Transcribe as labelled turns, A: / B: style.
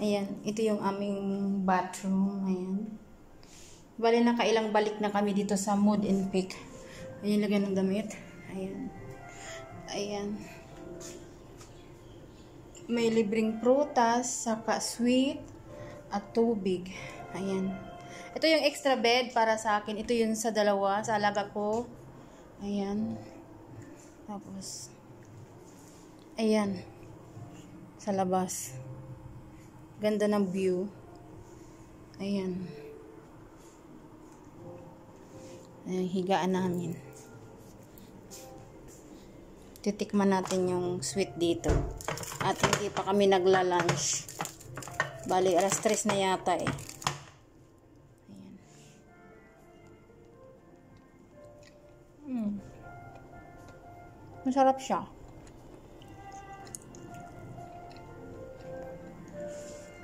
A: Ayan, ito yung aming bathroom. Ayan. Bali, nakailang balik na kami dito sa Mood and Pick. Ayan, lagyan ng damit. Ayan. Ayan. May libreng prutas, saka sweet, at tubig. Ayan. Ito yung extra bed para sa akin. Ito yung sa dalawa, sa alaga ko. Ayan. Tapos, ayan. Sa labas. Ganda ng view. Ayan. Ayan, higaan namin. Titikman natin yung sweet dito. At hindi pa kami nagla-lunch. Bali, alas 3 na yata eh. Ayan. Masarap siya.